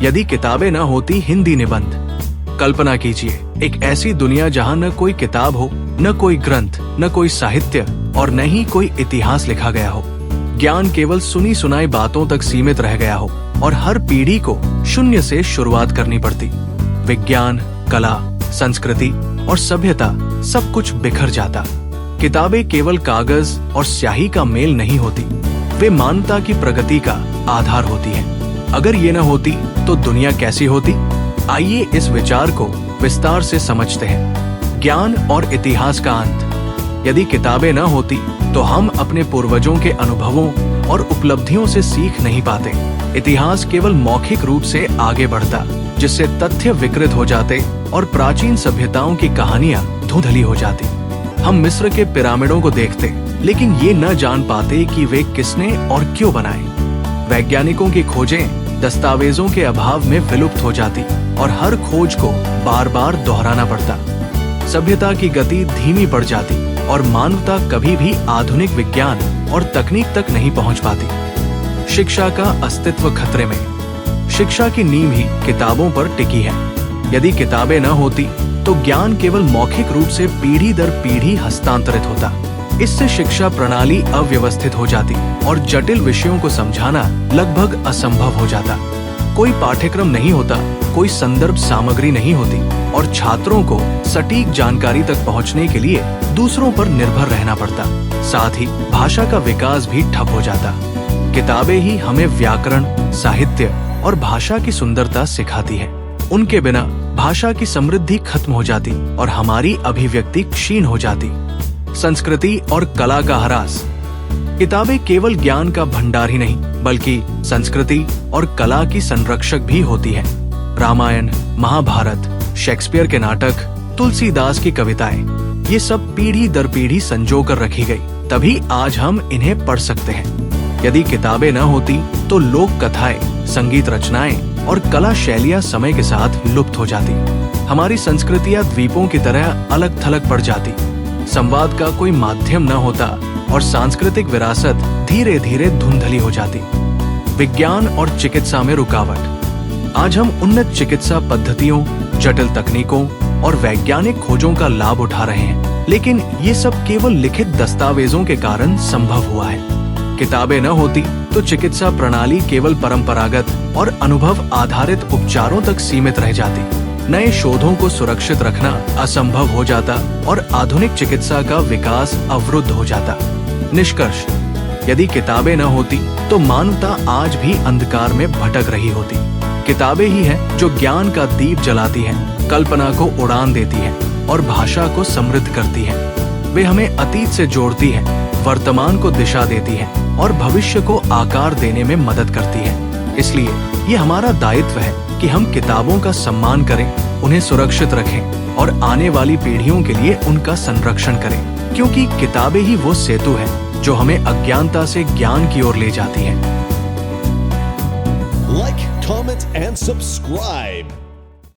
यदि किताबें न होती हिंदी निबंध। कल्पना कीजिए एक ऐसी दुनिया जहाँ न कोई किताब हो, न कोई ग्रंथ, न कोई साहित्य और न ही कोई इतिहास लिखा गया हो। ज्ञान केवल सुनी सुनाई बातों तक सीमित रह गया हो और हर पीढ़ी को शून्य से शुरुआत करनी पड़ती। विज्ञान, कला, संस्कृति और सभ्यता सब कुछ बिखर जाता। किताबें केवल कागज और स्याही का मेल नहीं होती, वे मानवता की प्रगति का आधार होती हैं। अगर ये न होती तो दुनिया कैसी होती? आइए इस विचार को विस्तार से समझते हैं। ज्ञान और इतिहास का अंत। यदि किताबें न होती तो हम अपने पूर्वजों के अनुभवों और उपलब्धियों से सीख नहीं पाते। इतिहास केवल मौखिक रूप से आगे बढ़ता, जिससे तथ्य विकृत हो जाते और प्राचीन सभ्यताओं की कहानियां धुंधली हो जाती। हम मिस्र के पिरामिडों को देखते, लेकिन ये न जान पाते कि वे किसने और क्यों बनाए। वैज्ञानिकों की खोजें दस्तावेजों के अभाव में विलुप्त हो जाती और हर खोज को बार बार दोहराना पड़ता। सभ्यता की गति धीमी पड़ जाती और मानवता कभी भी आधुनिक विज्ञान और तकनीक तक नहीं पहुंच पाती। शिक्षा का अस्तित्व खतरे में। शिक्षा की नींव ही किताबों पर टिकी है। यदि किताबें न होती तो ज्ञान केवल मौखिक रूप से पीढ़ी दर पीढ़ी हस्तांतरित होता। इससे शिक्षा प्रणाली अव्यवस्थित हो जाती और जटिल विषयों को समझाना लगभग असंभव हो जाता। कोई पाठ्यक्रम नहीं होता, कोई संदर्भ सामग्री नहीं होती और छात्रों को सटीक जानकारी तक पहुंचने के लिए दूसरों पर निर्भर रहना पड़ता। साथ ही भाषा का विकास भी ठप हो जाता। किताबें ही हमें व्याकरण, साहित्य और भाषा की सुंदरता सिखाती है। उनके बिना भाषा की समृद्धि खत्म हो जाती और हमारी अभिव्यक्ति क्षीण हो जाती। संस्कृति और कला का ह्रास। किताबें केवल ज्ञान का भंडार ही नहीं, बल्कि संस्कृति और कला की संरक्षक भी होती है। रामायण, महाभारत, शेक्सपियर के नाटक, तुलसीदास की कविताएं, ये सब पीढ़ी दर पीढ़ी संजो कर रखी गई, तभी आज हम इन्हें पढ़ सकते हैं। यदि किताबें न होती तो लोक कथाएं, संगीत रचनाएं और कला शैलियां समय के साथ लुप्त हो जाती। हमारी संस्कृतियां द्वीपों की तरह अलग थलग पड़ जाती। संवाद का कोई माध्यम न होता और सांस्कृतिक विरासत धीरे धीरे धुंधली हो जाती। विज्ञान और चिकित्सा में रुकावट। आज हम उन्नत चिकित्सा पद्धतियों, जटिल तकनीकों और वैज्ञानिक खोजों का लाभ उठा रहे हैं, लेकिन ये सब केवल लिखित दस्तावेजों के कारण संभव हुआ है। किताबें न होती तो चिकित्सा प्रणाली केवल परंपरागत और अनुभव आधारित उपचारों तक सीमित रह जाती। नए शोधों को सुरक्षित रखना असंभव हो जाता और आधुनिक चिकित्सा का विकास अवरुद्ध हो जाता। निष्कर्ष, यदि किताबें न होती तो मानवता आज भी अंधकार में भटक रही होती। किताबें ही हैं जो ज्ञान का दीप जलाती हैं, कल्पना को उड़ान देती हैं और भाषा को समृद्ध करती हैं। वे हमें अतीत से जोड़ती हैं, वर्तमान को दिशा देती हैं और भविष्य को आकार देने में मदद करती हैं। इसलिए ये हमारा दायित्व है कि हम किताबों का सम्मान करें, उन्हें सुरक्षित रखें और आने वाली पीढ़ियों के लिए उनका संरक्षण करें, क्योंकि किताबें ही वो सेतु है जो हमें अज्ञानता से ज्ञान की ओर ले जाती है। Like, comment and subscribe.